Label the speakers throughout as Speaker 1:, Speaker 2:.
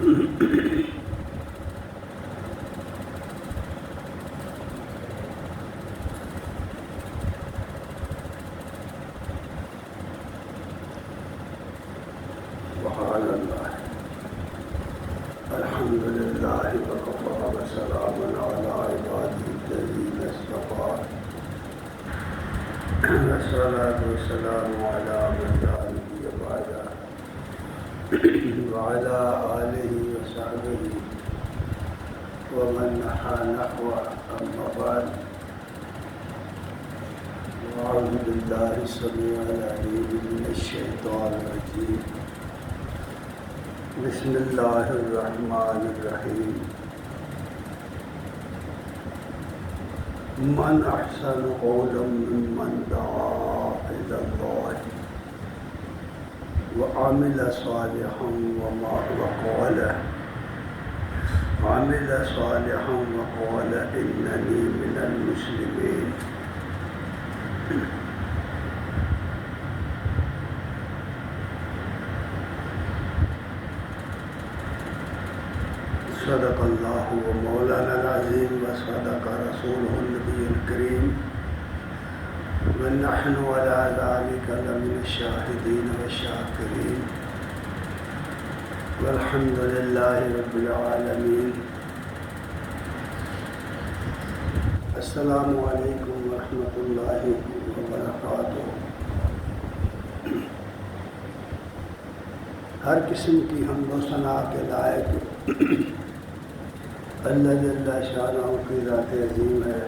Speaker 1: وقال الله الحمد لله وكفى وسلام على عباده الذين اصطفى والصلاة والسلام على من لا نبي بعده وعلى آله وصحبه ومن نحى نحوه. أما بعد، أعوذ بالله السميع العليم من الشيطان الرجيم. بسم الله الرحمن الرحيم. من أحسن قولا ممن دعا إلى الله وعمل صالحا وقال إنني من المسلمين. صدق الله ومولانا العظيم وصدق رسوله النبي الكريم ونحن على ذلك لمن الشاهدين والشاكرين والحمد لله رب العالمين. السلام علیکم ورحمۃ اللہ وبرکاتہ. ہر قسم کی حمد و ثنا کے لائق اللہ جل شانہ کی ذات عظیم ہے،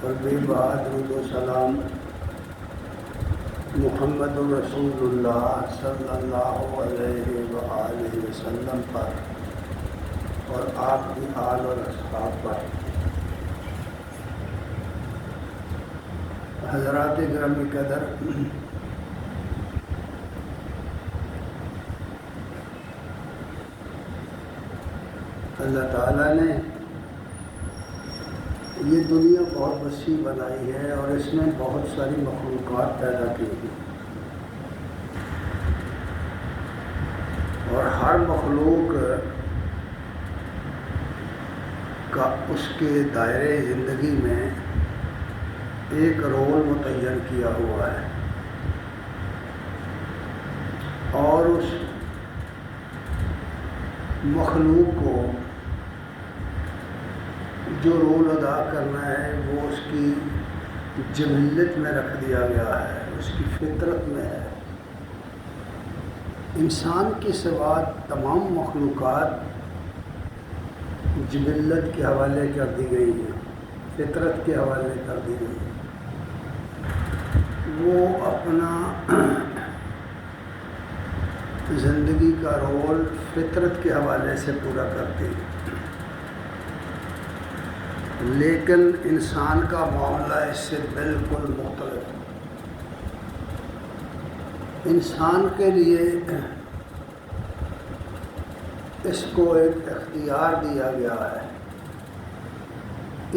Speaker 1: اور بے بعد درود و سلام محمد رسول اللہ صلی اللہ علیہ وآلہ وسلم پر اور آپ کی آل اور اصحاب پر. حضرات گرامی قدر، اللہ تعالیٰ نے یہ دنیا بہت وسیع بنائی ہے اور اس میں بہت ساری مخلوقات پیدا کی ہیں، اور ہر مخلوق کا اس کے دائرے زندگی میں ایک رول متعین کیا ہوا ہے، اور اس مخلوق کو جو رول ادا کرنا ہے وہ اس کی جبلت میں رکھ دیا گیا ہے، اس کی فطرت میں ہے. انسان کے سوا تمام مخلوقات جبلت کے حوالے کر دی گئی ہیں، فطرت کے حوالے کر دی گئی ہیں. وہ اپنا زندگی کا رول فطرت کے حوالے سے پورا کرتے ہیں، لیکن انسان کا معاملہ اس سے بالکل مختلف ہے. انسان کے لیے اس کو ایک اختیار دیا گیا ہے.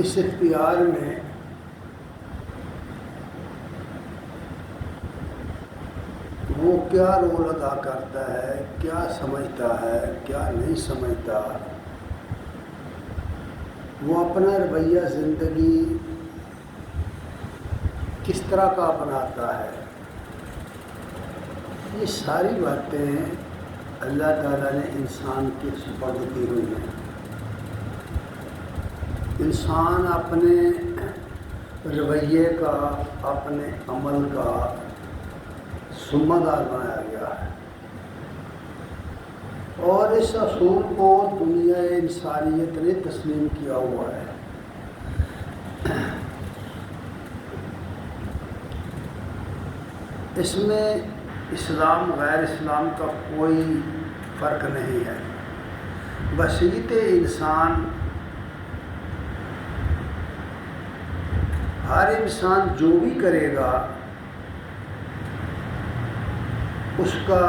Speaker 1: اس اختیار میں وہ کیا رول ادا کرتا ہے، کیا سمجھتا ہے، کیا نہیں سمجھتا، وہ اپنا رویہ زندگی کس طرح کا اپناتا ہے، یہ ساری باتیں اللہ تعالیٰ نے انسان کی سپرد کی ہوئی ہیں. انسان اپنے رویے کا، اپنے عمل کا ذمہ دار بنایا گیا ہے، اور اس اصول کو دنیا انسانیت نے تسلیم کیا ہوا ہے. اس میں اسلام غیر اسلام کا کوئی فرق نہیں ہے. بصیرت انسان، ہر انسان جو بھی کرے گا اس کا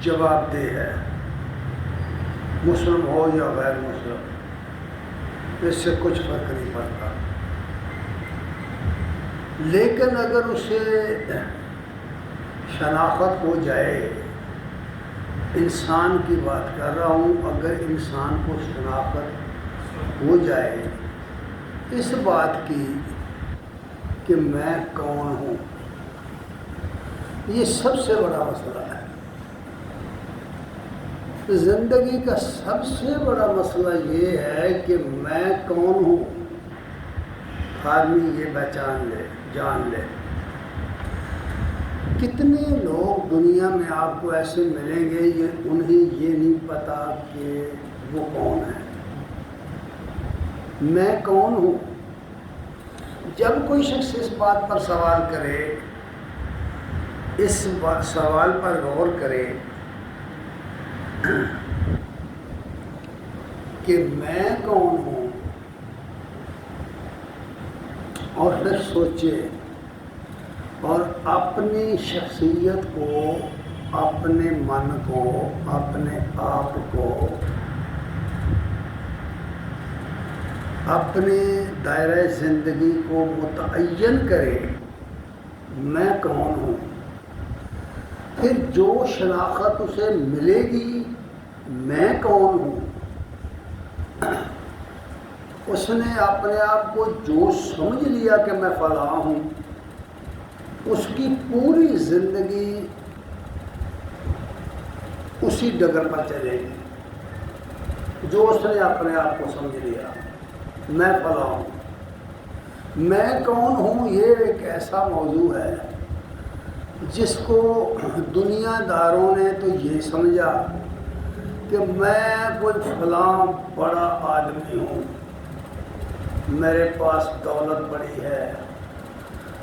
Speaker 1: جواب دہ ہے، مسلم ہو یا غیر مسلم، اس سے کچھ فرق نہیں پڑتا. لیکن اگر اسے شناخت ہو جائے انسان کی بات کر رہا ہوں، اگر انسان کو شناخت ہو جائے اس بات کی کہ میں کون ہوں، یہ سب سے بڑا مسئلہ ہے۔ زندگی کا سب سے بڑا مسئلہ یہ ہے کہ میں کون ہوں، آدمی یہ پہچان لے، جان لے۔ کتنے لوگ دنیا میں آپ کو ایسے ملیں گے انہیں یہ نہیں پتا کہ وہ کون ہے، میں کون ہوں۔ جب کوئی شخص اس بات پر سوال کرے، اس سوال پر غور کرے کہ میں کون ہوں، اور پھر سوچے اور اپنی شخصیت کو، اپنے من کو، اپنے آپ کو، اپنے دائرہ زندگی کو متعین کرے، میں کون ہوں، پھر جو شناخت اسے ملے گی میں کون ہوں، اس نے اپنے آپ کو جو سمجھ لیا کہ میں فلاں ہوں، اس کی پوری زندگی اسی ڈگر پر چلے گی جو اس نے اپنے آپ کو سمجھ لیا، میں فلاں ہوں۔ میں کون ہوں یہ ایک ایسا موضوع ہے جس کو دنیا داروں نے تو یہ سمجھا کہ میں کوئی فلاں بڑا آدمی ہوں، میرے پاس دولت بڑی ہے،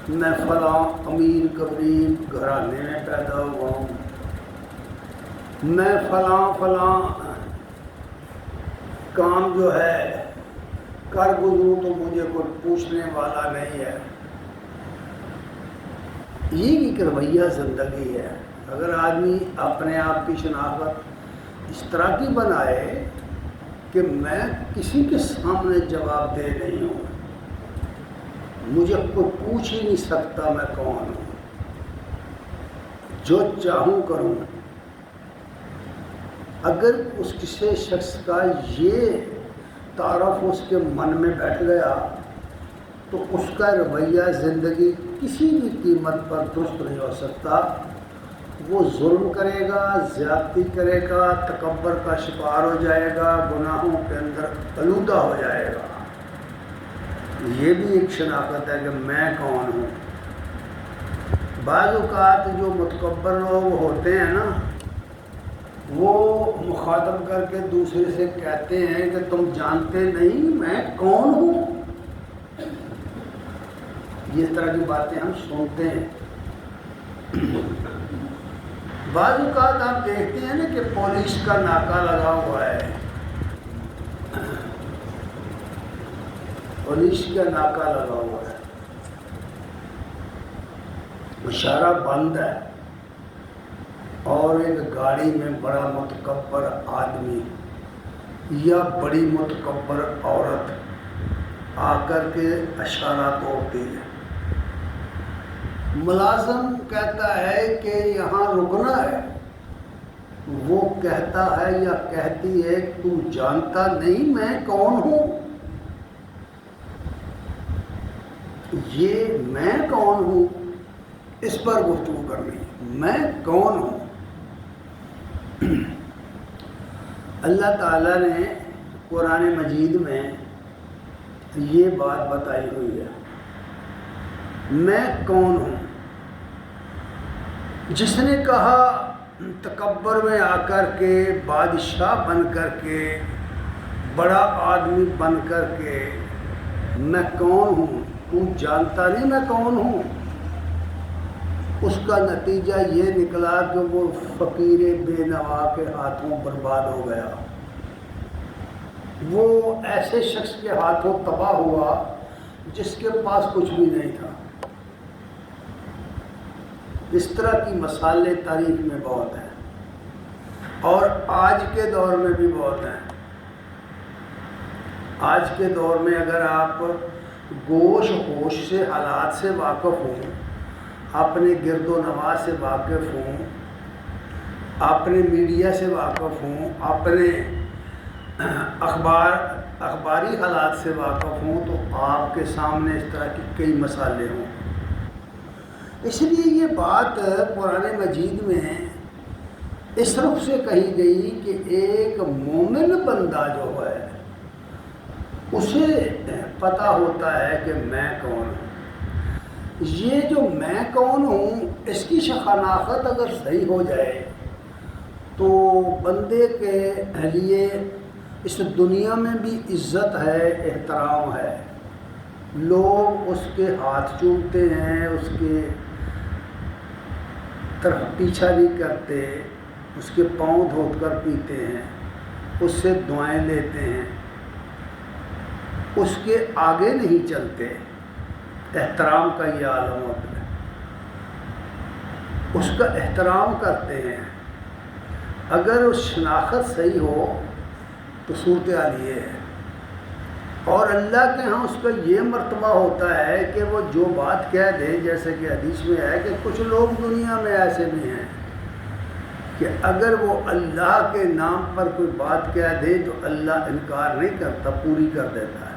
Speaker 1: میں فلاں امیر کبیر گھرانے میں پیدا ہوا ہوں، میں فلاں کام جو ہے کر گزروں تو مجھے کوئی پوچھنے والا نہیں ہے۔ یہ ایک رویہ زندگی ہے۔ اگر آدمی اپنے آپ کی شناخت اس طرح کی بنائے کہ میں کسی کے سامنے جواب دہ نہیں ہوں، مجھے کوئی پوچھ ہی نہیں سکتا میں کون ہوں، جو چاہوں کروں، اگر اس کسی شخص کا یہ تعارف اس کے من میں بیٹھ گیا تو اس کا رویہ زندگی کسی بھی قیمت پر درست نہیں ہو سکتا۔ وہ ظلم کرے گا، زیادتی کرے گا، تکبر کا شکار ہو جائے گا، گناہوں کے اندر آلودہ ہو جائے گا۔ یہ بھی ایک شناخت ہے کہ میں کون ہوں۔ بعض اوقات جو متکبر لوگ ہوتے ہیں نا، وہ مخاطب کر کے دوسرے سے کہتے ہیں کہ تم جانتے نہیں میں کون ہوں۔ یہ طرح کی باتیں ہم سنتے ہیں۔ بعض اوقات آپ دیکھتے ہیں نا کہ پولیس کا ناکہ لگا ہوا ہے، پولیس کا ناکہ لگا ہوا ہے، اشارہ بند ہے، اور ایک گاڑی میں بڑا متکبر آدمی یا بڑی متکبر عورت آ کر کے اشارہ توڑتی ہے۔ ملازم کہتا ہے کہ یہاں رکنا ہے، وہ کہتا ہے یا کہتی ہے تو جانتا نہیں میں کون ہوں۔ یہ میں کون ہوں اس پر گفتگو کرنی، میں کون ہوں۔ اللہ تعالیٰ نے قرآن مجید میں یہ بات بتائی ہوئی ہے، میں کون ہوں۔ جس نے کہا تکبر میں آ کر کے، بادشاہ بن کر کے، بڑا آدمی بن کر کے میں کون ہوں، تو جانتا نہیں میں کون ہوں، اس کا نتیجہ یہ نکلا کہ وہ فقیر بے نوا کے ہاتھوں برباد ہو گیا، وہ ایسے شخص کے ہاتھوں تباہ ہوا جس کے پاس کچھ بھی نہیں تھا۔ اس طرح کی مثالیں تاریخ میں بہت ہیں، اور آج کے دور میں بھی بہت ہیں۔ آج کے دور میں اگر آپ گوش ہوش سے حالات سے واقف ہوں، اپنے گرد و نواح سے واقف ہوں، اپنے میڈیا سے واقف ہوں، اپنے اخباری حالات سے واقف ہوں، تو آپ کے سامنے اس طرح کے کئی مسائل ہوں۔ اس لیے یہ بات قرآن مجید میں اس رخ سے کہی گئی کہ ایک مومن بندہ جو ہے اسے پتہ ہوتا ہے کہ میں کون ہوں۔ یہ جو میں کون ہوں اس کی شناخت اگر صحیح ہو جائے تو بندے کے لیے اس دنیا میں بھی عزت ہے، احترام ہے، لوگ اس کے ہاتھ چومتے ہیں، اس کے طرف پیچھا نہیں کرتے، اس کے پاؤں دھو کر پیتے ہیں، اس سے دعائیں لیتے ہیں، اس کے آگے نہیں چلتے۔ احترام کا یہ عالم ہوتا ہے، اس کا احترام کرتے ہیں۔ اگر اس شناخت صحیح ہو تو صورتحال یہ ہے، اور اللہ کے ہاں اس کا یہ مرتبہ ہوتا ہے کہ وہ جو بات کہہ دے، جیسے کہ حدیث میں ہے کہ کچھ لوگ دنیا میں ایسے بھی ہیں کہ اگر وہ اللہ کے نام پر کوئی بات کہہ دے تو اللہ انکار نہیں کرتا، پوری کر دیتا ہے۔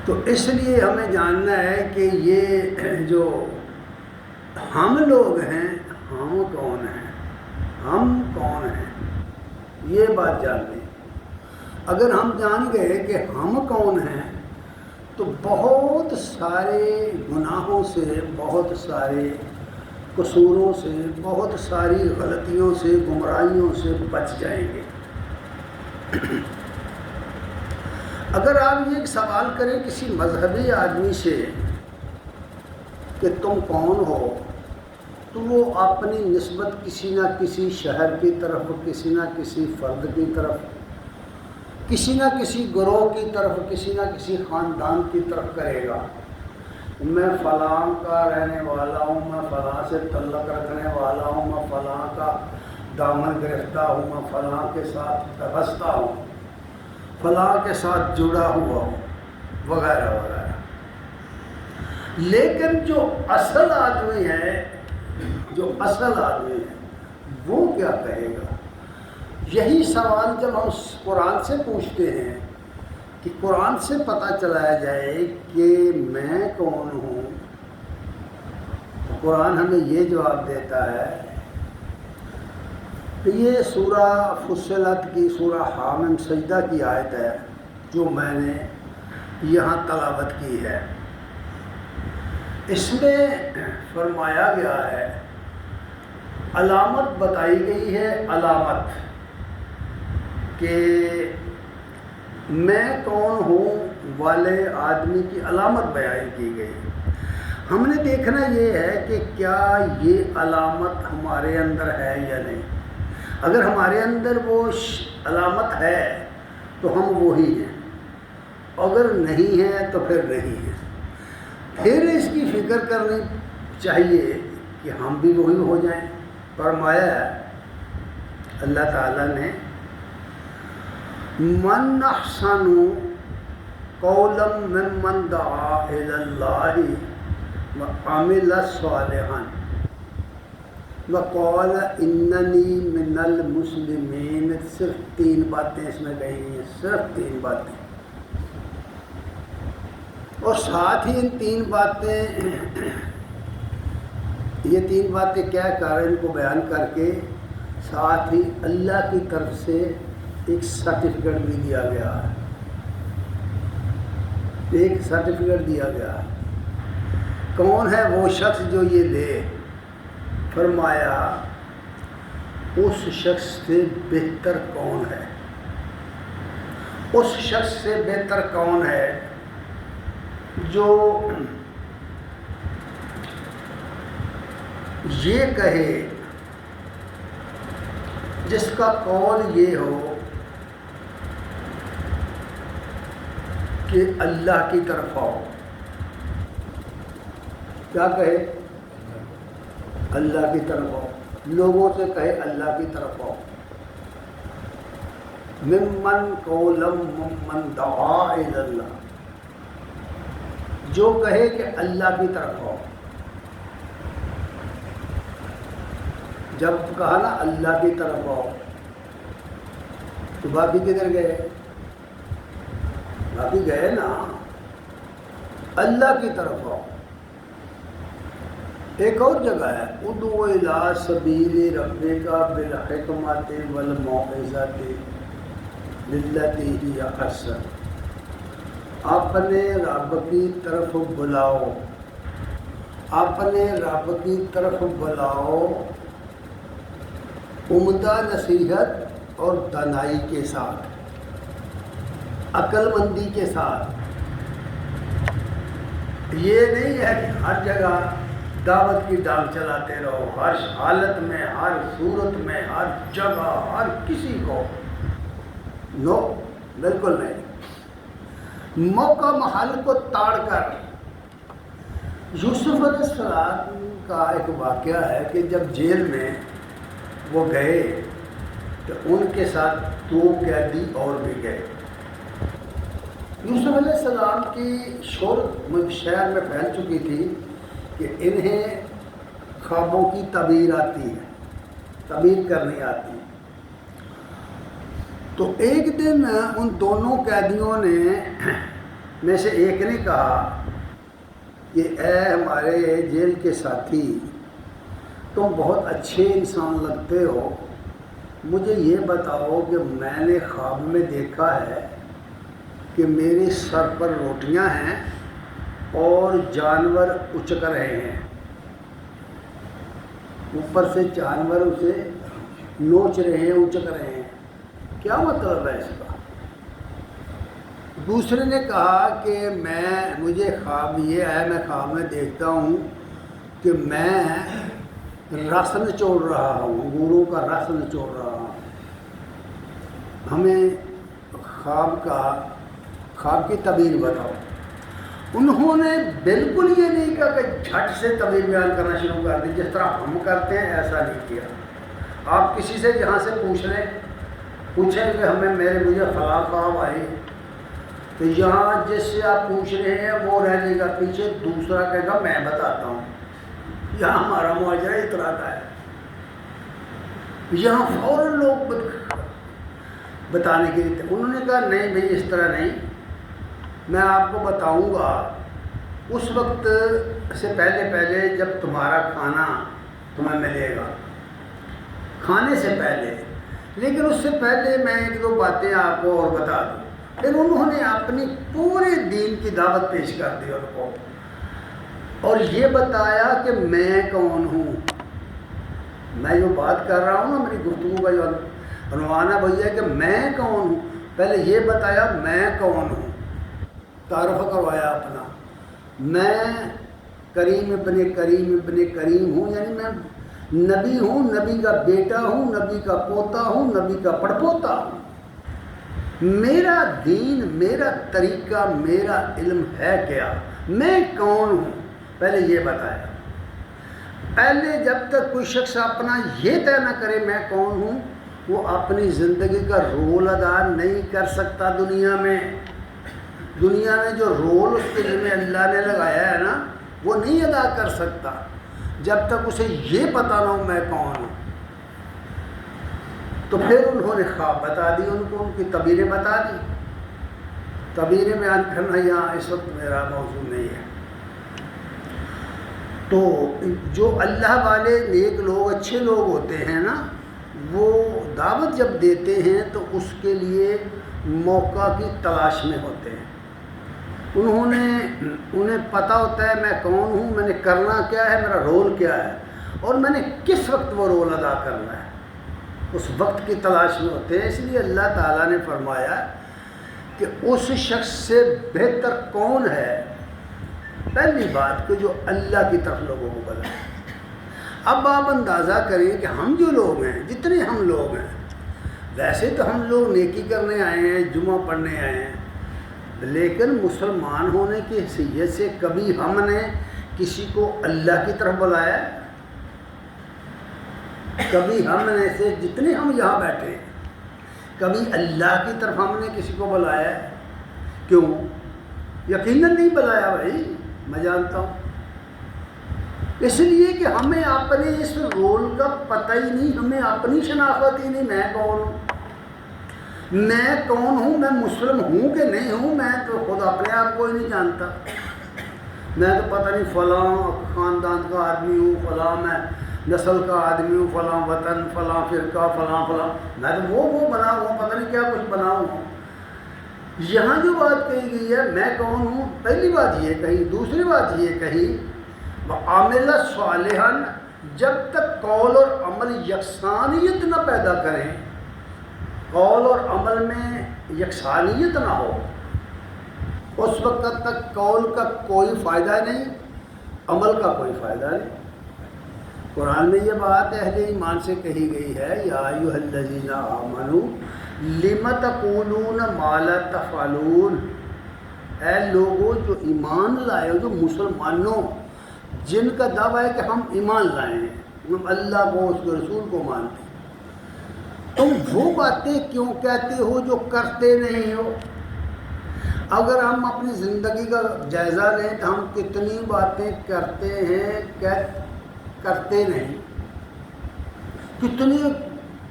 Speaker 1: تو اس لیے ہمیں جاننا ہے کہ یہ جو ہم لوگ ہیں، ہم کون ہیں، ہم کون ہیں، یہ بات جاننی۔ اگر ہم جان گئے کہ ہم کون ہیں تو بہت سارے گناہوں سے، بہت سارے قصوروں سے، بہت ساری غلطیوں سے، گمراہیوں سے بچ جائیں گے۔ اگر آپ یہ سوال کریں کسی مذہبی آدمی سے کہ تم کون ہو، تو وہ اپنی نسبت کسی نہ کسی شہر کی طرف، کسی نہ کسی فرد کی طرف، کسی نہ کسی گروہ کی طرف، کسی نہ کسی خاندان کی طرف کرے گا۔ میں فلاں کا رہنے والا ہوں، میں فلاں سے تعلق رکھنے والا ہوں، میں فلاں کا دامن گرفتہ ہوں، میں فلاں کے ساتھ وابستہ ہوں، فلاں کے ساتھ جڑا ہوا ہوں، وغیرہ وغیرہ۔ لیکن جو اصل آدمی ہے، جو اصل آدمی ہے وہ کیا کہے گا؟ یہی سوال جب ہم قرآن سے پوچھتے ہیں کہ قرآن سے پتہ چلایا جائے کہ میں کون ہوں، تو قرآن ہمیں یہ جواب دیتا ہے کہ یہ سورہ فصلت کی، سورہ حامیم سجدہ کی آیت ہے جو میں نے یہاں تلاوت کی ہے۔ اس میں فرمایا گیا ہے، علامت بتائی گئی ہے، علامت کہ میں کون ہوں والے آدمی کی علامت بیان کی گئی۔ ہم نے دیکھنا یہ ہے کہ کیا یہ علامت ہمارے اندر ہے یا نہیں۔ اگر ہمارے اندر وہ علامت ہے تو ہم وہی ہیں، اگر نہیں ہے تو پھر نہیں ہے۔ پھر اس کی فکر کرنی چاہیے کہ ہم بھی وہی ہو جائیں۔ فرمایا ہے اللہ تعالیٰ نے، من احسن قولا ممن دعا الی اللہ وعمل صالحا وقال اننی من المسلمین۔ صرف 3 باتیں اس میں کہی ہیں، صرف 3 باتیں، اور ساتھ ہی ان 3 باتیں، یہ 3 باتیں کہہ کر، ان کو بیان کر کے ساتھ ہی اللہ کی طرف سے ایک سرٹیفکیٹ بھی دیا گیا ہے، ایک سرٹیفکیٹ دیا گیا ہے۔ کون ہے وہ شخص جو یہ لے؟ فرمایا اس شخص سے بہتر کون ہے، اس شخص سے بہتر کون ہے جو یہ کہے، جس کا قول یہ ہو کہ اللہ کی طرف آؤ۔ کیا کہے؟ اللہ کی طرف آؤ، لوگوں سے کہے اللہ کی طرف آؤ۔ ممن قولا ممن دعا الی اللہ، جو کہے کہ اللہ کی طرف آؤ۔ جب کہا نا اللہ کی طرف آؤ تو باقی کدھر گئے؟ باقی گئے نا اللہ کی طرف آؤ۔ ایک اور جگہ ہے ادعو الی سبیل ربک بالحکمۃ والموعظۃ باللتی ہی احسن، اپنے رب کی طرف بلاؤ، اپنے رب کی طرف بلاؤ عمدہ نصیحت اور دانائی کے ساتھ، عقل مندی کے ساتھ۔ یہ نہیں ہے کہ ہر جگہ دعوت کی ڈال چلاتے رہو، ہر حالت میں، ہر صورت میں، ہر جگہ، ہر کسی کو، نو، بالکل نہیں۔ موقع محل کو تاڑ کر۔ یوسف علیہ السلام کا ایک واقعہ ہے کہ جب جیل میں وہ گئے تو ان کے ساتھ 2 قیدی اور بھی گئے۔ یوسف علیہ السلام کی شہرت شہر میں پھیل چکی تھی کہ انہیں خوابوں کی تعبیر آتی ہے، تعبیر کرنی آتی ہے۔ تو ایک دن ان دونوں قیدیوں نے میں سے ایک نے کہا کہ اے ہمارے جیل کے ساتھی، تم بہت اچھے انسان لگتے ہو، مجھے یہ بتاؤ کہ میں نے خواب میں دیکھا ہے کہ میرے سر پر روٹیاں ہیں اور جانور اچک رہے ہیں، اوپر سے جانور اسے نوچ رہے ہیں، اچک رہے ہیں، کیا مطلب ہے اس کا؟ دوسرے نے کہا کہ مجھے خواب یہ ہے، میں خواب میں دیکھتا ہوں کہ میں رس نچوڑ رہا ہوں، انگوروں کا رس نچوڑ رہا ہوں۔ ہمیں خواب کی تعبیر بتاؤ۔ انہوں نے بالکل یہ نہیں کہا کہ جھٹ سے تعبیر بیان کرنا شروع کر دی جس طرح ہم کرتے ہیں، ایسا نہیں کیا۔ آپ کسی سے جہاں سے پوچھیں کہ مجھے فلاں خواب آئی، تو یہاں جس سے آپ پوچھ رہے ہیں وہ رہ جائے گا پیچھے، دوسرا کہے گا میں بتاتا ہوں۔ یہاں ہمارا معاجرہ اس طرح کا ہے، یہاں فوراً لوگ بتانے کے لیے، انہوں نے کہا نہیں بھائی اس طرح نہیں، میں آپ کو بتاؤں گا اس وقت سے پہلے جب تمہارا کھانا تمہیں ملے گا، کھانے سے پہلے، لیکن اس سے پہلے میں 1-2 باتیں آپ کو اور بتا دوں۔ پھر انہوں نے اپنی پورے دین کی دعوت پیش کر دی ان کو، اور یہ بتایا کہ میں کون ہوں۔ میں جو بات کر رہا ہوں نا، میری گفتگو کا جو عنوان ہے وہ یہ ہے کہ میں کون ہوں۔ پہلے یہ بتایا میں کون ہوں، تعارف کروایا اپنا، میں کریم ابن کریم ہوں، یعنی میں نبی ہوں، نبی کا بیٹا ہوں، نبی کا پوتا ہوں، نبی کا پڑپوتا ہوں۔ میرا دین، میرا طریقہ، میرا علم ہے کیا، میں کون ہوں، پہلے یہ بتایا۔ پہلے جب تک کوئی شخص اپنا یہ طے نہ کرے میں کون ہوں، وہ اپنی زندگی کا رول ادا نہیں کر سکتا۔ دنیا میں جو رول اس کے ذمہ اللہ نے لگایا ہے نا، وہ نہیں ادا کر سکتا جب تک اسے یہ پتہ نہ ہو میں کون ہوں۔ تو پھر انہوں نے خواب بتا دی ان کو، ان کی تعبیریں بتا دی۔ تعبیریں بیان کرنا یہاں اس وقت میرا موضوع نہیں ہے۔ تو جو اللہ والے نیک لوگ، اچھے لوگ ہوتے ہیں نا، وہ دعوت جب دیتے ہیں تو اس کے لیے موقع کی تلاش میں ہوتے ہیں۔ انہیں پتہ ہوتا ہے میں کون ہوں، میں نے کرنا کیا ہے، میرا رول کیا ہے، اور میں نے کس وقت وہ رول ادا کرنا ہے، اس وقت کی تلاش میں ہوتے ہیں۔ اس لیے اللہ تعالیٰ نے فرمایا کہ اس شخص سے بہتر کون ہے، پہلی بات کہ جو اللہ کی طرف لوگوں کو بلائے۔ اب آپ اندازہ کریں کہ ہم جو لوگ ہیں، جتنے ہم لوگ ہیں، ویسے تو ہم لوگ نیکی کرنے آئے ہیں، جمعہ پڑھنے آئے ہیں، لیکن مسلمان ہونے کی حیثیت سے کبھی ہم نے کسی کو اللہ کی طرف بلایا؟ کبھی ہم نے سے جتنے ہم یہاں بیٹھے ہیں، کبھی اللہ کی طرف ہم نے کسی کو بلایا ہے؟ کیوں؟ یقیناً نہیں بلایا بھائی، میں جانتا ہوں۔ اس لیے کہ ہمیں اپنے اس رول کا پتہ ہی نہیں، ہمیں اپنی شناخت ہی نہیں، میں کون ہوں، میں کون ہوں، میں مسلم ہوں کہ نہیں ہوں، میں تو خود اپنے آپ کو ہی نہیں جانتا۔ میں تو پتہ نہیں فلاں خاندان کا آدمی ہوں، فلاں میں نسل کا آدمی ہوں، فلاں وطن، فلاں فرقہ، فلاں میں تو وہ بنا ہوں، پتہ نہیں کیا کچھ بنا ہوں۔ یہاں جو بات کہی گئی ہے میں کون ہوں، پہلی بات یہ کہی، دوسری بات یہ کہی وَعَمِلَ صَالِحًا، جب تک قول اور عمل یکسانیت نہ پیدا کریں، قول اور عمل میں یکسانیت نہ ہو، اس وقت تک قول کا کوئی فائدہ نہیں، عمل کا کوئی فائدہ نہیں۔ قرآن میں یہ بات اہل ایمان سے کہی گئی ہے، یا ایھا الذین آمنوا لم تقولون ما لا تفعلون، اے لوگوں جو ایمان لائے ہو، جو مسلمانوں جن کا دعویٰ ہے کہ ہم ایمان لائے ہیں، ہم اللہ کو، اس کے رسول کو مانتے ہیں، تم وہ باتیں کیوں کہتے ہو جو کرتے نہیں ہو؟ اگر ہم اپنی زندگی کا جائزہ لیں تو ہم کتنی باتیں کرتے ہیں کرتے نہیں، کتنی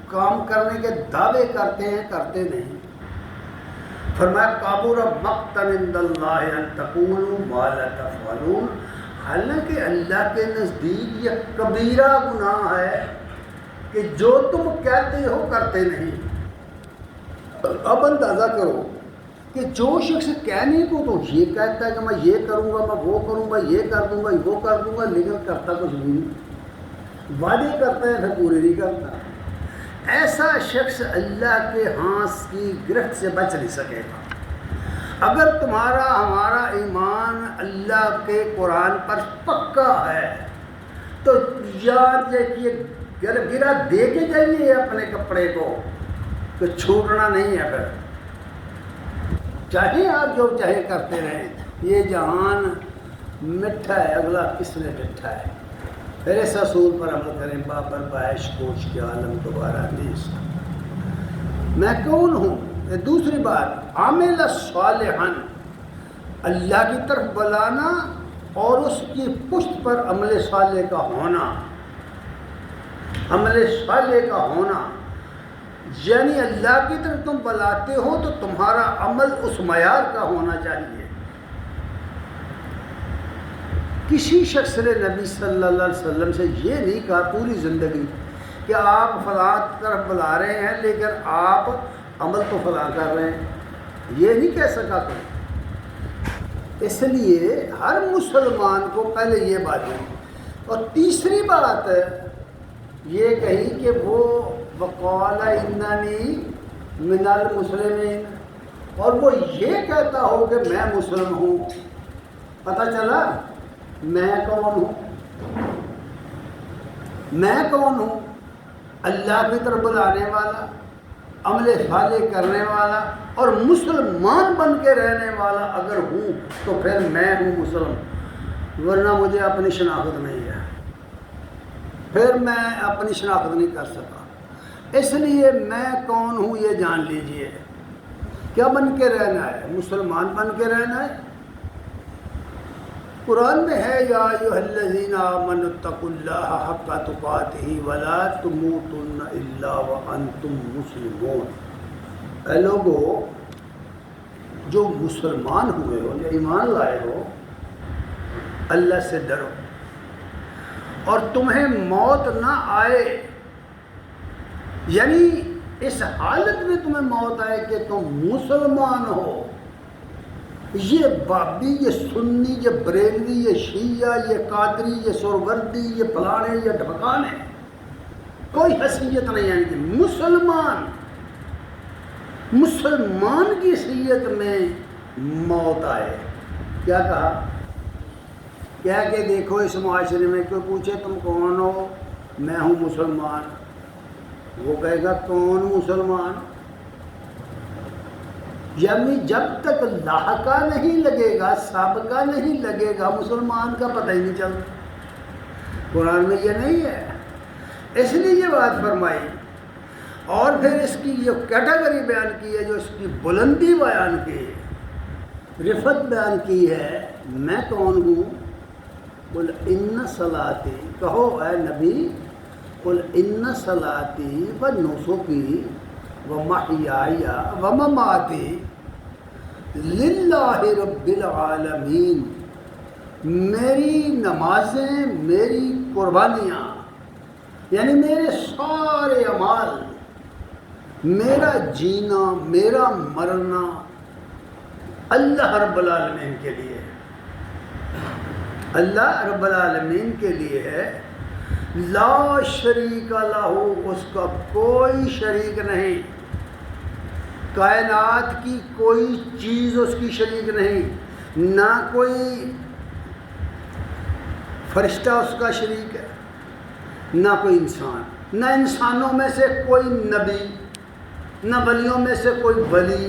Speaker 1: کام کرنے کے دعوے کرتے ہیں کرتے نہیں۔ فرمایا کبر مقتا عند اللہ ان تقولوا ما لا تفعلون، حالانکہ اللہ کے نزدیک یہ کبیرہ گناہ ہے کہ جو تم کہتے ہو کرتے نہیں۔ اب اندازہ کرو کہ جو شخص کہنے کو تو یہ کہتا ہے کہ میں یہ کروں گا، میں وہ کروں گا، یہ کر دوں گا، وہ کر دوں گا، لیکن کرتا کچھ نہیں، وعدے کرتا ہے پھر پورے نہیں کرتا، ایسا شخص اللہ کے ہاتھ کی گرفت سے بچ نہیں سکے گا۔ اگر تمہارا ہمارا ایمان اللہ کے قرآن پر پکا ہے تو یاد رکھیے گرا دے کے جائیے اپنے کپڑے کو کہ چھوٹنا نہیں ہے، پھر چاہے آپ جو چاہے کرتے رہیں، یہ جہان مٹھا ہے، اگلا کس نے ڈٹھا ہے۔ پھر اس اصول پر عمل کریں، بابر باعش کوش کے عالم دوبارہ نیست۔ میں کون ہوں؟ یہ دوسری بات، عامل صالحاً، اللہ کی طرف بلانا اور اس کی پشت پر عمل صالح کا ہونا، عمل صالح کا ہونا، یعنی اللہ کی طرف تم بلاتے ہو تو تمہارا عمل اس معیار کا ہونا چاہیے۔ کسی شخص نے نبی صلی اللہ علیہ وسلم سے یہ نہیں کہا پوری زندگی کہ آپ فلاں طرف بلا رہے ہیں لیکن آپ عمل تو فلاں کر رہے ہیں، یہ نہیں کہہ سکا کوئی۔ اس لیے ہر مسلمان کو پہلے یہ بات ہے۔ اور تیسری بات یہ کہی کہ وہ وقال اننی من المسلمین، اور وہ یہ کہتا ہو کہ میں مسلم ہوں۔ پتہ چلا میں کون ہوں؟ میں کون ہوں؟ اللہ کی طرف بلانے والا، عمل صالح کرنے والا اور مسلمان بن کے رہنے والا اگر ہوں تو پھر میں ہوں مسلم، ورنہ مجھے اپنی شناخت نہیں ہے، پھر میں اپنی شناخت نہیں کر سکا۔ اس لیے میں کون ہوں یہ جان لیجئے۔ کیا بن کے رہنا ہے؟ مسلمان بن کے رہنا ہے۔ قرآن میں ہے یا ایھا الذین آمنوا اتقوا اللہ حق تقاتہ ولا تموتن الا وانتم مسلمون، اے لوگو جو مسلمان ہوئے ہو، جو ایمان لائے ہو، اللہ سے ڈرو اور تمہیں موت نہ آئے، یعنی اس حالت میں تمہیں موت آئے کہ تم مسلمان ہو۔ یہ بابی، یہ سنی، یہ بریلوی، یہ شیعہ، یہ قادری، یہ سہروردی، یہ فلانے، یہ ڈھمکانے، کوئی حیثیت نہیں ہے کہ مسلمان کی حیثیت میں موت آئے۔ کیا کہا؟ کیا کہ دیکھو اس معاشرے میں کوئی پوچھے تم کون ہو، میں ہوں مسلمان، وہ کہے گا کون مسلمان؟ یعنی جب تک لاحقہ نہیں لگے گا، سابقہ نہیں لگے گا، مسلمان کا پتہ ہی نہیں چلتا۔ قرآن میں یہ نہیں ہے، اس لیے یہ بات فرمائی اور پھر اس کی یہ کیٹیگری بیان کی ہے، جو اس کی بلندی بیان کی ہے، رفت بیان کی ہے۔ میں کون ہوں؟ قل ان صلاتی، کہو اے نبی، قل ان صلاتی و نسکی و محیای و مماتی للہ رب العالمین، میری نمازیں، میری قربانیاں، یعنی میرے سارے اعمال، میرا جینا، میرا مرنا اللہ رب العالمین کے لیے، اللہ رب العالمین کے لیے ہے، لا شریک لہ، اس کا کوئی شریک نہیں، کائنات کی کوئی چیز اس کی شریک نہیں، نہ کوئی فرشتہ اس کا شریک ہے، نہ کوئی انسان، نہ انسانوں میں سے کوئی نبی، نہ ولیوں میں سے کوئی ولی،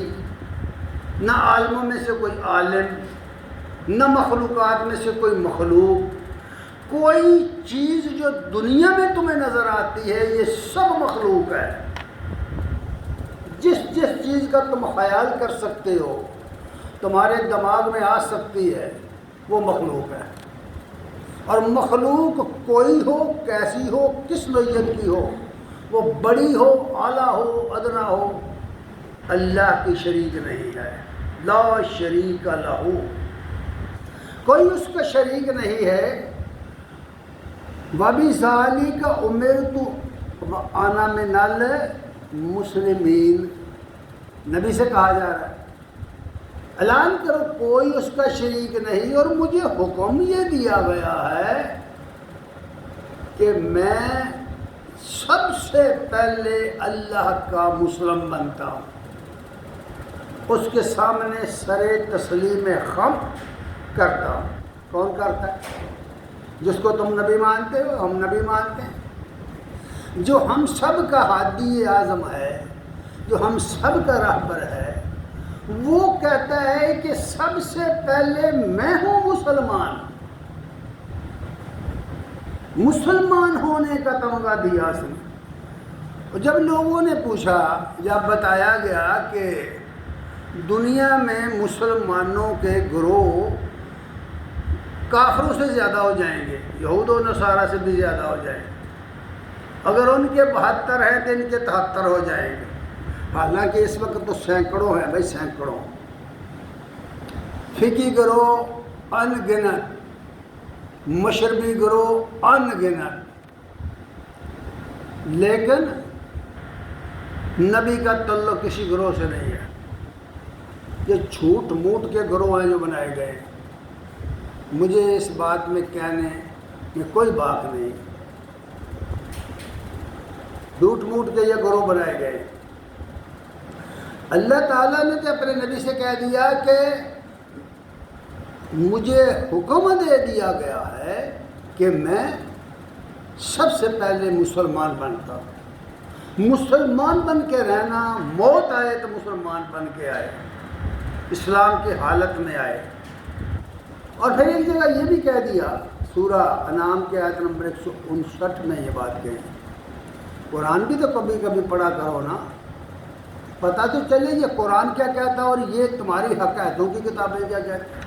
Speaker 1: نہ عالموں میں سے کوئی عالم، نہ مخلوقات میں سے کوئی مخلوق، کوئی چیز جو دنیا میں تمہیں نظر آتی ہے یہ سب مخلوق ہے، جس جس چیز کا تم خیال کر سکتے ہو، تمہارے دماغ میں آ سکتی ہے، وہ مخلوق ہے، اور مخلوق کوئی ہو، کیسی ہو، کس نوعیت کی ہو، وہ بڑی ہو، اعلیٰ ہو، ادنا ہو، اللہ کی شریک نہیں ہے، لا شریک لہ، کوئی اس کا شریک نہیں ہے، وَبِذَالِکَ أُمِرْتُ وَأَنَا مِنَ الْمُسْلِمِينَ، نبی سے کہا جا رہا ہے اعلان کرو کوئی اس کا شریک نہیں، اور مجھے حکم یہ دیا گیا ہے کہ میں سب سے پہلے اللہ کا مسلم بنتا ہوں، اس کے سامنے سر تسلیم خم کرتا ہوں۔ کون کرتا ہے؟ جس کو تم نبی مانتے ہو، ہم نبی مانتے ہیں، جو ہم سب کا ہادی اعظم ہے، جو ہم سب کا رہبر ہے، وہ کہتا ہے کہ سب سے پہلے میں ہوں مسلمان، مسلمان ہونے کا تمغہ دیا اس نے۔ اور جب لوگوں نے پوچھا، جب بتایا گیا کہ دنیا میں مسلمانوں کے گروہ کافروں سے زیادہ ہو جائیں گے، یہود و نصارہ سے بھی زیادہ ہو جائیں گے، اگر ان کے 72 ہیں تو ان کے 73 ہو جائیں گے، حالانکہ اس وقت تو سینکڑوں ہیں بھائی، سینکڑوں، فقی گروہ ان گنت، مشربی گروہ ان گنت، لیکن نبی کا تعلق کسی گروہ سے نہیں ہے، یہ جھوٹ موٹ کے گروہ ہیں جو بنائے گئے ہیں۔ مجھے اس بات میں کہنے میں کوئی بات نہیں، جھوٹ موٹ کے یہ گروہ بنائے گئے۔ اللہ تعالیٰ نے تو اپنے نبی سے کہہ دیا کہ مجھے حکم دے دیا گیا ہے کہ میں سب سے پہلے مسلمان بنتا ہوں، مسلمان بن کے رہنا، موت آئے تو مسلمان بن کے آئے، اسلام کی حالت میں آئے۔ اور پھر ایک جگہ یہ بھی کہہ دیا، سورہ انعام کے آیت نمبر 159 میں یہ بات کہی، قرآن بھی تو کبھی کبھی پڑھا کرو نا، پتہ تو چلے یہ قرآن کیا کہتا ہے اور یہ تمہاری حقائقوں کی کتابیں کیا کہتی ہیں۔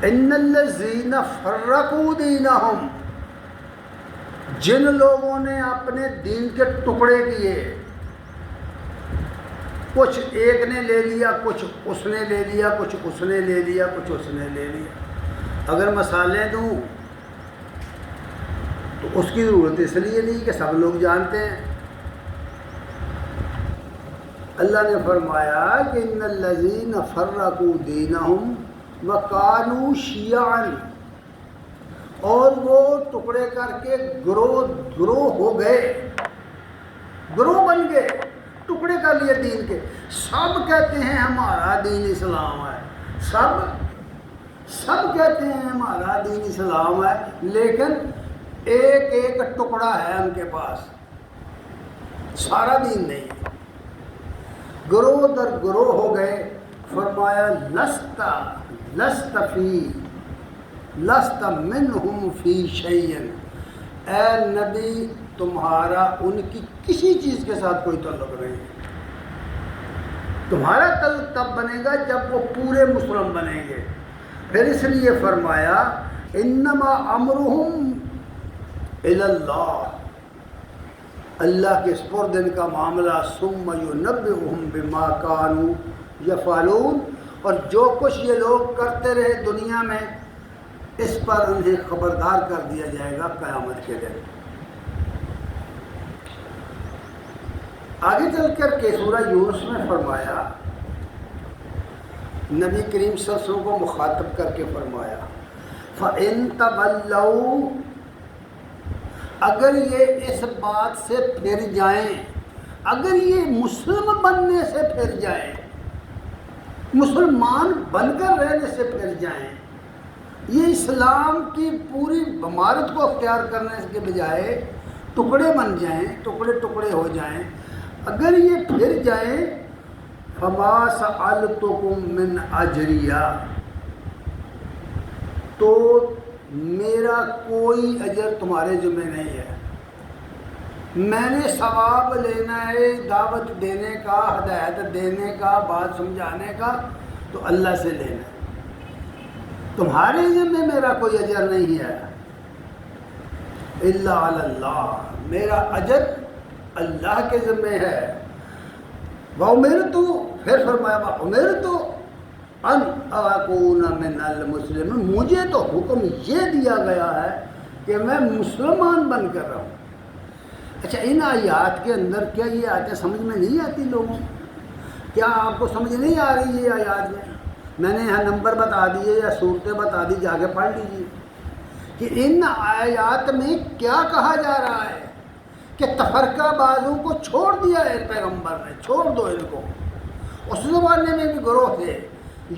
Speaker 1: ان الذین فرقوا دینہم، جن لوگوں نے اپنے دین کے ٹکڑے کیے، کچھ ایک نے لے لیا، کچھ اس نے لے لیا، کچھ اس نے لے لیا، کچھ اس نے لے لیا۔ اگر مثالیں دوں تو اس کی ضرورت اس لیے نہیں کہ سب لوگ جانتے ہیں۔ اللہ نے فرمایا کہ ان الذین فرقوا دینہم وکانوا شیعا، اور وہ ٹکڑے کر کے گروہ ہو گئے، گروہ بن گئے، ٹکڑے کر لیے دین کے۔ سب کہتے ہیں ہمارا دین اسلام ہے، سب کہتے ہیں ہمارا دین اسلام ہے، لیکن ایک ایک ٹکڑا ہے ان کے پاس، سارا دین نہیں ہے، گروہ در گروہ ہو گئے۔ فرمایا لست منہم فی شیء، اے نبی تمہارا ان کی کسی چیز کے ساتھ کوئی تعلق نہیں ہے، تمہارا تعلق تب بنے گا جب وہ پورے مسلم بنیں گے۔ پھر اس لیے فرمایا انما امرہم الی اللہ، اللہ کے سپرد ان کا معاملہ، ثم ینبئہم بما کانوا یفعلون، اور جو کچھ یہ لوگ کرتے رہے دنیا میں اس پر انہیں خبردار کر دیا جائے گا قیامت کے دن۔ آگے چل کر کے سورہ یونس میں فرمایا، نبی کریم صلی اللہ علیہ وسلم کو مخاطب کر کے فرمایا فَإِن تَوَلَّوْا، اگر یہ اس بات سے پھر جائیں، اگر یہ مسلم بننے سے پھر جائیں، مسلمان بن کر رہنے سے پھر جائیں، یہ اسلام کی پوری عمارت کو اختیار کرنے کے بجائے ٹکڑے بن جائیں، ٹکڑے ٹکڑے ہو جائیں، اگر یہ پھر جائیں فَمَا سَأَلْتُكُم مِّنْ أَجْرِيَّ، تو میرا کوئی اجر تمہارے ذمہ نہیں ہے، میں نے ثواب لینا ہے دعوت دینے کا، ہدایت دینے کا، بات سمجھانے کا تو اللہ سے لینا ہے، تمہارے ذمہ میرا کوئی اجر نہیں ہے، الا علی اللہ، میرا اجر اللہ کے ذمہ ہے۔ وَأُمِرْتُ، پھر فرمایا وَأُمِرْتُ ان اکون من المسلمین، مجھے تو حکم یہ دیا گیا ہے کہ میں مسلمان بن کر رہوں۔ اچھا، ان آیات کے اندر کیا یہ آیتیں سمجھ میں نہیں آتی لوگوں؟ کیا آپ کو سمجھ نہیں آ رہی یہ آیات میں نے یہاں نمبر بتا دیے یا صورتیں بتا دی، جا کے پڑھ لیجیے کہ ان آیات میں کیا کہا جا رہا ہے کہ تفرقہ بازوں کو چھوڑ دیا ہے پیغمبر نے، چھوڑ دو ان کو۔ اس زمانے میں بھی گروہ تھے،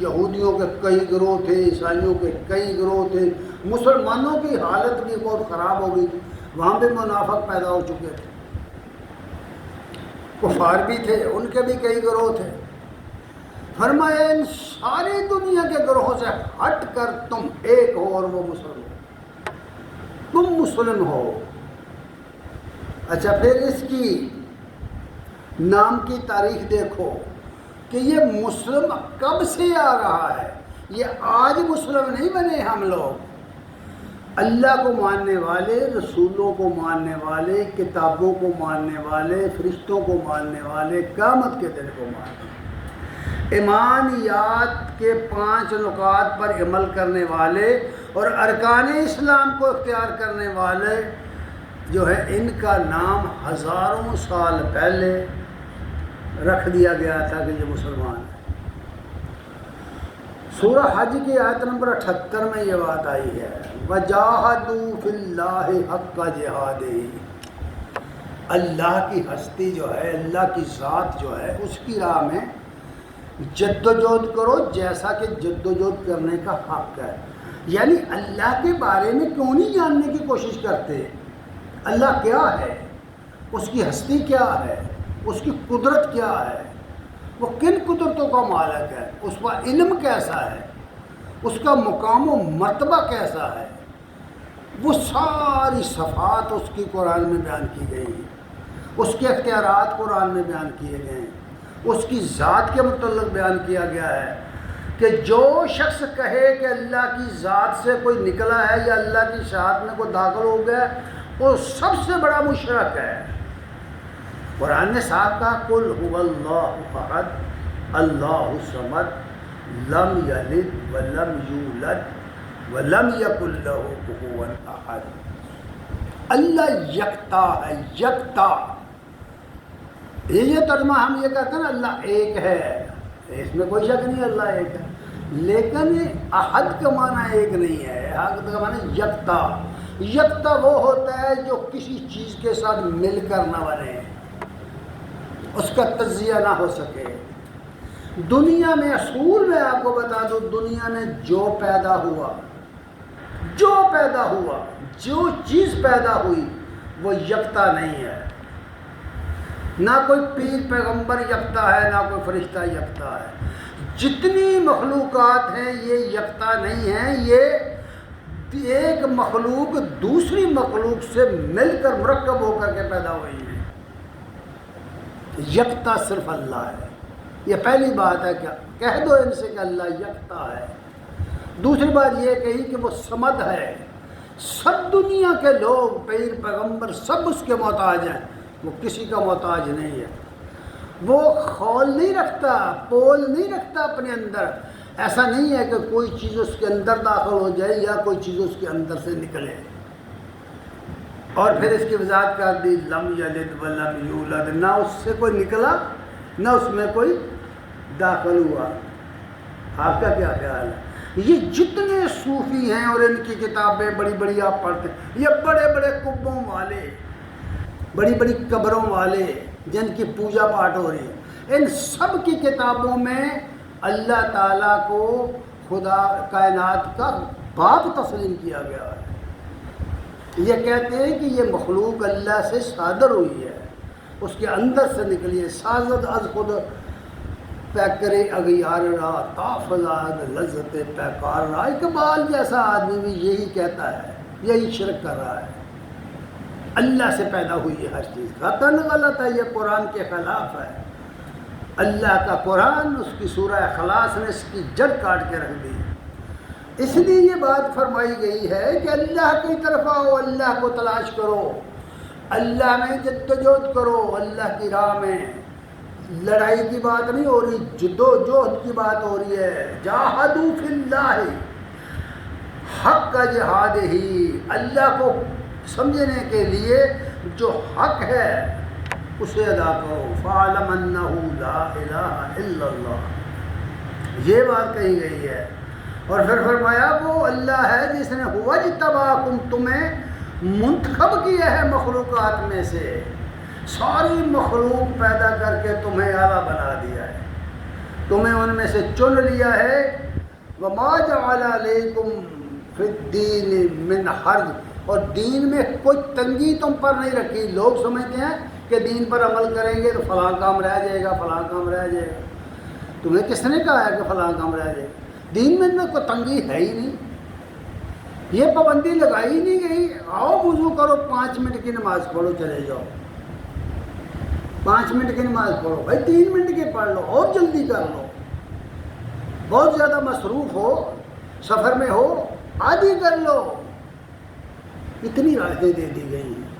Speaker 1: یہودیوں کے کئی گروہ تھے، عیسائیوں کے کئی گروہ تھے، مسلمانوں کی حالت بھی بہت خراب ہو گئی، وہاں بھی منافق پیدا ہو چکے تھے، کفار بھی تھے، ان کے بھی کئی گروہ تھے۔ فرمایا ان ساری دنیا کے گروہوں سے ہٹ کر تم ایک ہو اور وہ مسلم ہو، تم مسلم ہو۔ اچھا، پھر اس کی نام کی تاریخ دیکھو کہ یہ مسلم کب سے آ رہا ہے، یہ آج مسلم نہیں بنے ہم لوگ، اللہ کو ماننے والے، رسولوں کو ماننے والے، کتابوں کو ماننے والے، فرشتوں کو ماننے والے، قیامت کے دن کو ماننے والے، ایمانیات کے 5 نکات پر عمل کرنے والے اور ارکان اسلام کو اختیار کرنے والے جو ہے، ان کا نام ہزاروں سال پہلے رکھ دیا گیا تھا کہ یہ مسلمان ہے۔ سورہ حج کی آیت نمبر 78 میں یہ بات آئی ہے، وَجَاهَدُوا فِي اللَّهِ حَقَّ جِهَادِهِ، اللہ کی ہستی جو ہے، اللہ کی ذات جو ہے، اس کی راہ میں جد و جہد کرو جیسا کہ جد و جہد کرنے کا حق ہے۔ یعنی اللہ کے بارے میں کیوں نہیں جاننے کی کوشش کرتے؟ اللہ کیا ہے، اس کی ہستی کیا ہے، اس کی قدرت کیا ہے، وہ کن قدرتوں کا مالک ہے، اس کا علم کیسا ہے، اس کا مقام و مرتبہ کیسا ہے، وہ ساری صفات اس کی قرآن میں بیان کی گئی ہیں، اس کے اختیارات قرآن میں بیان کیے گئے ہیں، اس کی ذات کے متعلق بیان کیا گیا ہے کہ جو شخص کہے کہ اللہ کی ذات سے کوئی نکلا ہے یا اللہ کی شہادت میں کوئی داخل ہو گیا، وہ سب سے بڑا مشرک ہے۔ قرآن نے صاحب کہا قل هو اللہ احد اللہ الصمد لم یلد ولم یولد ولم یکن لہ کفوا احد، اللہ یکتا ہے، یکتا، یہ ترجمہ ہم یہ کہتے ہیں نا اللہ ایک ہے، اس میں کوئی شک نہیں اللہ ایک ہے، لیکن احد کا معنی ایک نہیں ہے، احد کا معنی یکتا۔ یکتا وہ ہوتا ہے جو کسی چیز کے ساتھ مل کر نہ بنے، اس کا تجزیہ نہ ہو سکے۔ دنیا میں اصول میں آپ کو بتا دوں، دنیا میں جو پیدا ہوا، جو چیز پیدا ہوئی وہ یکتا نہیں ہے، نہ کوئی پیر پیغمبر یکتا ہے، نہ کوئی فرشتہ یکتا ہے، جتنی مخلوقات ہیں یہ یکتا نہیں ہیں، یہ ایک مخلوق دوسری مخلوق سے مل کر مرکب ہو کر کے پیدا ہوئی ہے، یکتا صرف اللہ ہے۔ یہ پہلی بات ہے کہ کہہ دو ان سے کہ اللہ یکتا ہے۔ دوسری بات یہ کہی کہ وہ صمد ہے، سب دنیا کے لوگ پیر پیغمبر سب اس کے محتاج ہیں، وہ کسی کا محتاج نہیں ہے، وہ خول نہیں رکھتا، پول نہیں رکھتا اپنے اندر، ایسا نہیں ہے کہ کوئی چیز اس کے اندر داخل ہو جائے یا کوئی چیز اس کے اندر سے نکلے۔ اور پھر اس کی وضاحت کر دی لم یلد ولم یولد، نہ اس سے کوئی نکلا نہ اس میں کوئی داخل ہوا۔ آپ کا کیا خیال ہے؟ یہ جتنے صوفی ہیں اور ان کی کتابیں بڑی بڑی آپ پڑھتے ہیں، یہ بڑے بڑے قبوں والے، بڑی بڑی قبروں والے جن کی پوجا پاٹ ہو رہی ہے، ان سب کی کتابوں میں اللہ تعالیٰ کو خدا کائنات کا باپ تسلیم کیا گیا ہے۔ یہ کہتے ہیں کہ یہ مخلوق اللہ سے صادر ہوئی ہے، اس کے اندر سے نکلی ہے، سازد از خود پیکرے اغیار را تافزاد لذت پیکار را۔ اقبال جیسا آدمی بھی یہی کہتا ہے، یہی شرک کر رہا ہے، اللہ سے پیدا ہوئی ہے ہر چیز، قطعاً غلط ہے، یہ قرآن کے خلاف ہے۔ اللہ کا قرآن، اس کی سورہ اخلاص نے اس کی جڑ کاٹ کے رکھ دی۔ اس لیے یہ بات فرمائی گئی ہے کہ اللہ کی طرف آؤ، اللہ کو تلاش کرو، اللہ میں جدوجہد کرو، اللہ کی راہ میں۔ لڑائی کی بات نہیں ہو رہی، جدوجہد کی بات ہو رہی ہے۔ جاہدوا فی اللہ حق کا جہاد ہی، اللہ کو سمجھنے کے لیے جو حق ہے اسے ادا کرو۔ فَاعْلَمْ أَنَّهُ لَا إِلَٰهَ إِلَّا اللَّهُ، یہ بات کہی گئی ہے۔ اور پھر فرمایا وہ اللہ ہے جس نے هُوَ اجْتَبَاكُمْ، تمہیں منتخب کیا ہے مخلوقات میں سے، ساری مخلوق پیدا کر کے تمہیں اعلیٰ بنا دیا ہے، تمہیں ان میں سے چن لیا ہے۔ وَمَا جَعَلَ عَلَيْكُمْ فِي الدِّينِ مِنْ حَرْجٍ، اور دین میں کوئی تنگی تم پر نہیں رکھی۔ لوگ سمجھتے ہیں کہ دین پر عمل کریں گے تو فلاں کام رہ جائے گا، فلاں کام رہ جائے گا۔ تمہیں کس نے کہا ہے کہ فلاں کام رہ جائے گا؟ دین میں کوئی تنگی ہے ہی نہیں، یہ پابندی لگائی نہیں گئی۔ آؤ وضو کرو، 5 منٹ کی نماز پڑھو، چلے جاؤ، 5 منٹ کی نماز پڑھو، بھائی 3 منٹ کی پڑھ لو اور جلدی کر لو، بہت زیادہ مصروف ہو، سفر میں ہو، آدھی کر لو، اتنی راحتیں دے دی گئی ہیں۔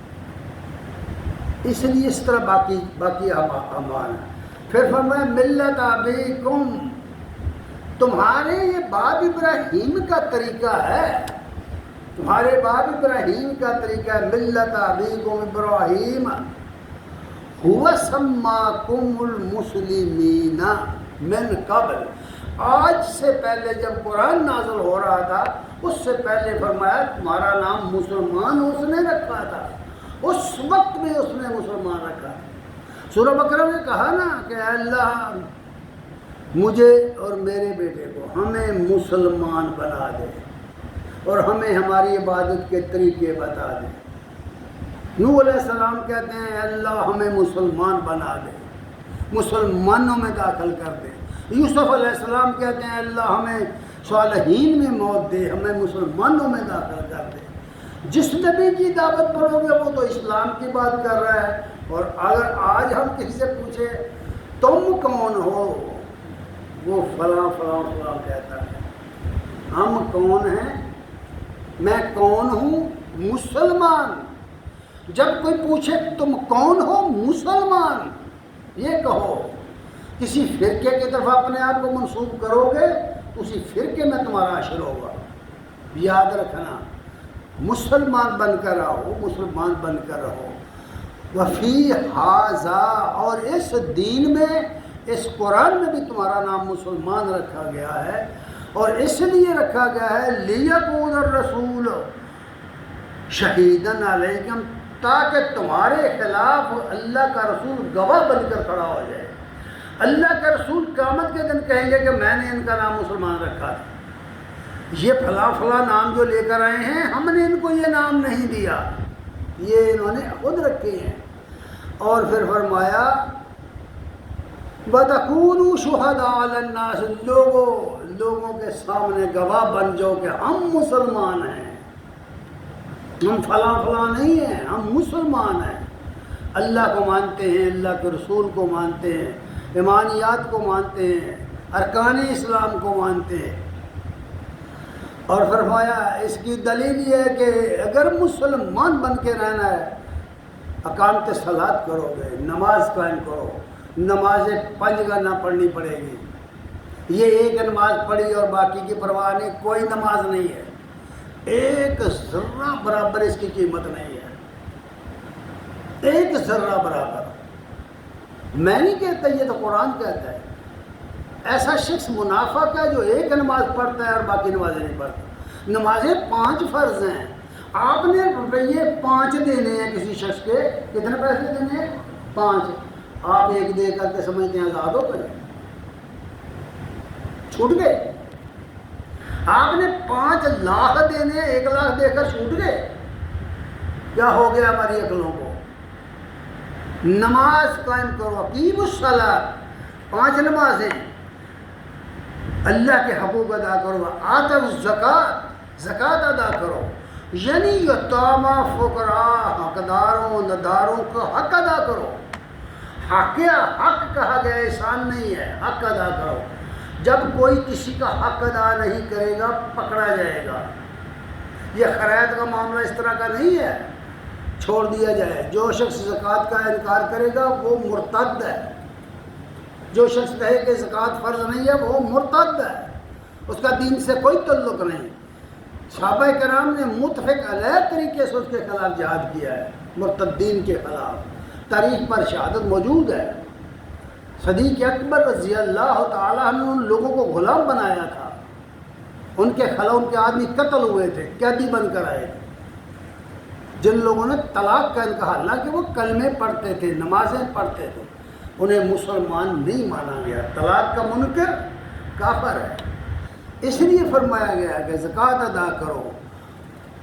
Speaker 1: اس لیے اس طرح باقی اعمال ہیں۔ پھر فرمایا ملت ابیکم، تمہارے یہ باب ابراہیم کا طریقہ ہے، تمہارے باب ابراہیم کا طریقہ ہے۔ ملت ابیکم ابراہیم هو سماکم المسلمین من قبل، آج سے پہلے جب قرآن نازل ہو رہا تھا اس سے پہلے فرمایا تمہارا نام مسلمان اس نے رکھا تھا، اس وقت میں اس نے مسلمان رکھا۔ سورہ بقرہ میں کہا نا کہ اے اللہ مجھے اور میرے بیٹے کو ہمیں مسلمان بنا دے اور ہمیں ہماری عبادت کے طریقے بتا دے۔ نوح علیہ السلام کہتے ہیں اللہ ہمیں مسلمان بنا دے، مسلمانوں میں داخل کر دے۔ یوسف علیہ السلام کہتے ہیں اللہ ہمیں صالحین میں موت دے، ہمیں مسلمانوں میں داخل کر دے۔ جس نبی کی دعوت پڑھو گے وہ تو اسلام کی بات کر رہا ہے، اور اگر آج ہم کسی سے پوچھیں تم کون ہو، وہ فلاں فلاں فلاں کہتا ہے۔ ہم کون ہیں؟ میں کون ہوں؟ مسلمان۔ جب کوئی پوچھے تم کون ہو؟ مسلمان، یہ کہو۔ کسی فرقے کی طرف اپنے آپ کو منسوب کرو گے اسی فرقے میں تمہارا حشر ہوگا، یاد رکھنا۔ مسلمان بن کر رہو، مسلمان بن کر رہو۔ وفی ھذا، اور اس دین میں، اس قرآن میں بھی تمہارا نام مسلمان رکھا گیا ہے، اور اس لیے رکھا گیا ہے لیکون الرسول شہیدن علیکم، تاکہ تمہارے خلاف اللہ کا رسول گواہ بن کر کھڑا ہو جائے۔ اللہ کا رسول قیامت کے دن کہیں گے کہ میں نے ان کا نام مسلمان رکھا تھا، یہ فلاں فلاں نام جو لے کر آئے ہیں ہم نے ان کو یہ نام نہیں دیا، یہ انہوں نے خود رکھے ہیں۔ اور پھر فرمایا وَتَكُونُوا شُهَدَاءَ عَلَى النَّاسِ، لوگوں کے سامنے گواہ بن جاؤ کہ ہم مسلمان ہیں، ہم فلاں فلاں نہیں ہیں، ہم مسلمان ہیں، اللہ کو مانتے ہیں، اللہ کے رسول کو مانتے ہیں، ایمانیات کو مانتے ہیں، ارکان اسلام کو مانتے ہیں۔ اور فرمایا اس کی دلیل یہ ہے کہ اگر مسلمان بن کے رہنا ہے اقامت صلاۃ کرو گے، نماز قائم کرو، نمازیں 5 گنا پڑھنی پڑے گی۔ یہ ایک نماز پڑھی اور باقی کی پرواہ نہیں، کوئی نماز نہیں ہے، ایک ذرہ برابر اس کی قیمت نہیں ہے، ایک ذرہ برابر۔ میں نہیں کہتا، یہ تو قرآن کہتا ہے۔ ایسا شخص منافق ہے جو ایک نماز پڑھتا ہے اور باقی نمازیں نہیں پڑھتا۔ نمازیں 5 فرض ہیں، آپ نے روپیے 5 دینے ہیں کسی شخص کے، کتنے پیسے دینے ہیں؟ 5۔ آپ ایک دے کر کے سمجھتے ہیں آزاد ہو گئے، چھوٹ گئے۔ آپ نے 5 لاکھ دینے ہیں، 1 لاکھ دے کر چھوٹ گئے۔ کیا ہو گیا ہماری عقلوں کو؟ نماز قائم کرو، اقیم الصلاۃ، 5 نمازیں، اللہ کے حقوق ادا کرو، آتوا الزکات، زکوٰۃ ادا کرو، یعنی یتامہ، فقراء، حقداروں، نداروں کا حق ادا کرو۔ حق کہا گیا، احسان نہیں ہے، حق ادا کرو۔ جب کوئی کسی کا حق ادا نہیں کرے گا پکڑا جائے گا۔ یہ خرائط کا معاملہ اس طرح کا نہیں ہے چھوڑ دیا جائے۔ جو شخص زکوٰۃ کا انکار کرے گا وہ مرتد ہے، جو شخص کہے کہ زکوٰۃ فرض نہیں ہے وہ مرتد ہے، اس کا دین سے کوئی تعلق نہیں۔ صحابہ کرام نے متفق علیہ طریقے سے اس کے خلاف جہاد کیا ہے، مرتدین کے خلاف، تاریخ پر شہادت موجود ہے۔ صدیق اکبر رضی اللہ تعالیٰ نے ان لوگوں کو غلام بنایا تھا، ان کے خلاف ان کے آدمی قتل ہوئے تھے، قیدی بن کر آئے تھے، جن لوگوں نے طلاق کا انکار، حالانکہ وہ کلمے پڑھتے تھے، نمازیں پڑھتے تھے، انہیں مسلمان نہیں مانا گیا۔ طلاق کا منکر کافر ہے، اس لیے فرمایا گیا کہ زکوٰۃ ادا کرو۔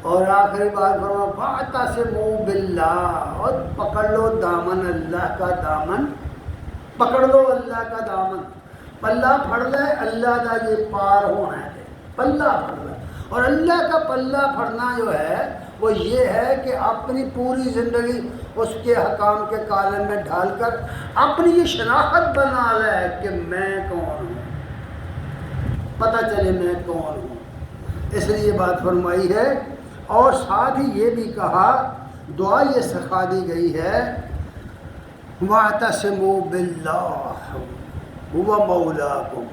Speaker 1: اور آخری بات فرمایا واعتصموا باللہ، اور پکڑ لو دامن اللہ کا، دامن پکڑ لو اللہ کا دامن، پلہ پھڑ لے اللہ کا، یہ پار ہونا ہے، پلہ پھڑ لے۔ اور اللہ کا پلہ پھڑنا جو ہے وہ یہ ہے کہ اپنی پوری زندگی اس کے حکام کے کالم میں ڈھال کر اپنی یہ شناخت بنا لے کہ میں کون ہوں، پتہ چلے میں کون ہوں۔ اس لیے یہ بات فرمائی ہے، اور ساتھ ہی یہ بھی کہا، دعا یہ سکھا دی گئی ہے، وَاعْتَصِمُوا بِاللَّهِ هُوَ مَوْلَاكُمْ،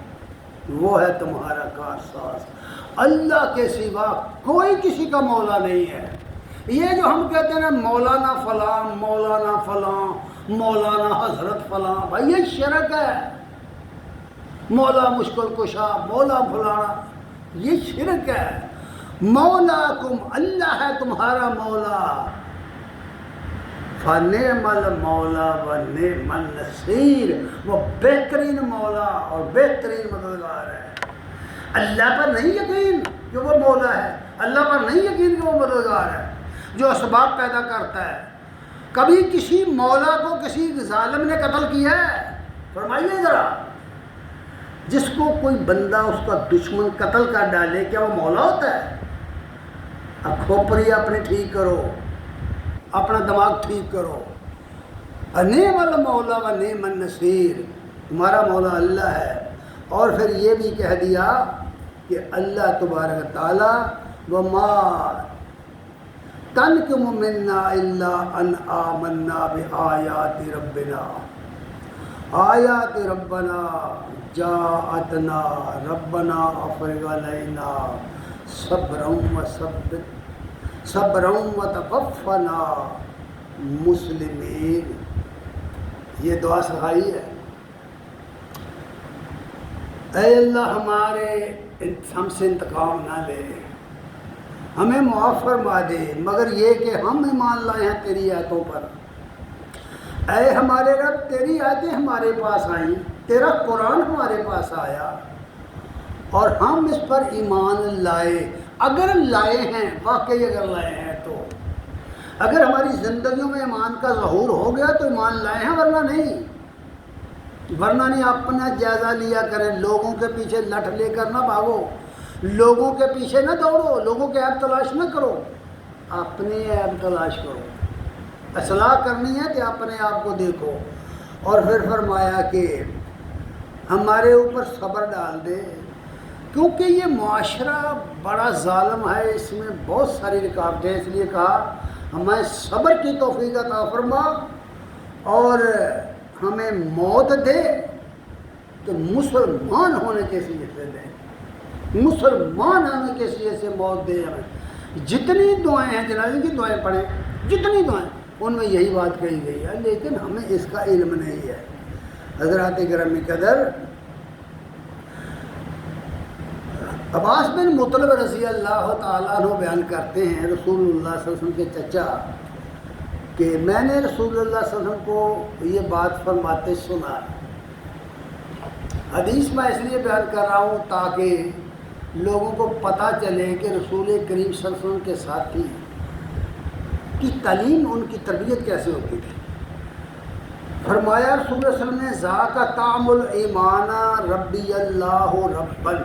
Speaker 1: وہ ہے تمہارا کارساز، اللہ کے سوا کوئی کسی کا مولا نہیں ہے۔ یہ جو ہم کہتے ہیں مولانا فلاں، مولانا فلاں، مولانا حضرت فلاں، بھائی یہ شرک ہے۔ مولا مشکل کشا، مولا فلانا، یہ شرک ہے۔ مولاکم، اللہ ہے تمہارا مولا، فَنِعْمَ الْمَوْلَى وَنِعْمَ النَّصِيرُ، وہ بہترین مولا اور بہترین مددگار ہے۔ اللہ پر نہیں یقین کہ وہ مولا ہے، اللہ پر نہیں یقین کہ وہ مددگار ہے، جو اسباب پیدا کرتا ہے۔ کبھی کسی مولا کو کسی ظالم نے قتل کیا ہے؟ فرمائیے ذرا، جس کو کوئی بندہ اس کا دشمن قتل کر ڈالے کیا وہ مولا ہوتا ہے؟ اب کھوپڑی اپنی ٹھیک کرو، اپنا دماغ ٹھیک کرو۔ نعم المولا و نعم النصیر، تمہارا مولا اللہ ہے۔ اور پھر یہ بھی کہہ دیا کہ اللہ تبارک تعالیٰ وما تنقم منا الا ان آمنا بآیات ربنا، آیات ربنا جاءتنا ربنا افرغ علینا صبرا وتوفنا مسلمین۔ یہ دعا سکھائی ہے، اے اللہ ہم سے انتقام نہ لے، ہمیں معاف فرما دے، مگر یہ کہ ہم ایمان لائے ہیں تیری آیتوں پر۔ اے ہمارے رب، تیری آیتیں ہمارے پاس آئیں، تیرا قرآن ہمارے پاس آیا اور ہم اس پر ایمان لائے۔ اگر لائے ہیں، واقعی اگر لائے ہیں تو، اگر ہماری زندگیوں میں ایمان کا ظہور ہو گیا تو ایمان لائے ہیں، ورنہ نہیں۔ ورنہ نہیں، اپنا جائزہ لیا کریں، لوگوں کے پیچھے لٹ لے کر نہ بھاگو، لوگوں کے پیچھے نہ دوڑو، لوگوں کے عیب تلاش نہ کرو، اپنے عیب تلاش کرو۔ اصلاح کرنی ہے کہ اپنے آپ کو دیکھو۔ اور پھر فرمایا کہ ہمارے اوپر صبر ڈال دے، کیونکہ یہ معاشرہ بڑا ظالم ہے، اس میں بہت ساری رکاوٹیں، اس لیے کہا ہمیں صبر کی توفیق عطا فرما اور ہمیں موت دے تو مسلمان ہونے کے سیئے سے دے، مسلمان ہونے کے سیئے سے موت دے ہمیں۔ جتنی دعائیں ہیں جنازے کی دعائیں پڑھیں، جتنی دعائیں ان میں یہی بات کہی گئی ہے، لیکن ہمیں اس کا علم نہیں ہے۔ حضرات گرامی قدر، عباس بن مطلب رضی اللہ تعالیٰ عنہ بیان کرتے ہیں رسول اللہ صلی اللہ علیہ وسلم کے چچا کہ میں نے رسول اللہ صلی اللہ علیہ وسلم کو یہ بات فرماتے سنا۔ حدیث میں اس لیے بیان کر رہا ہوں تاکہ لوگوں کو پتہ چلے کہ رسول کریم صلی اللہ علیہ وسلم کے ساتھی کی تعلیم، ان کی تربیت کیسے ہوتی تھی۔ فرمایا رسول اللہ صلی اللہ علیہ وسلم نے ذاک طعم الایمان ربی اللہ ربن،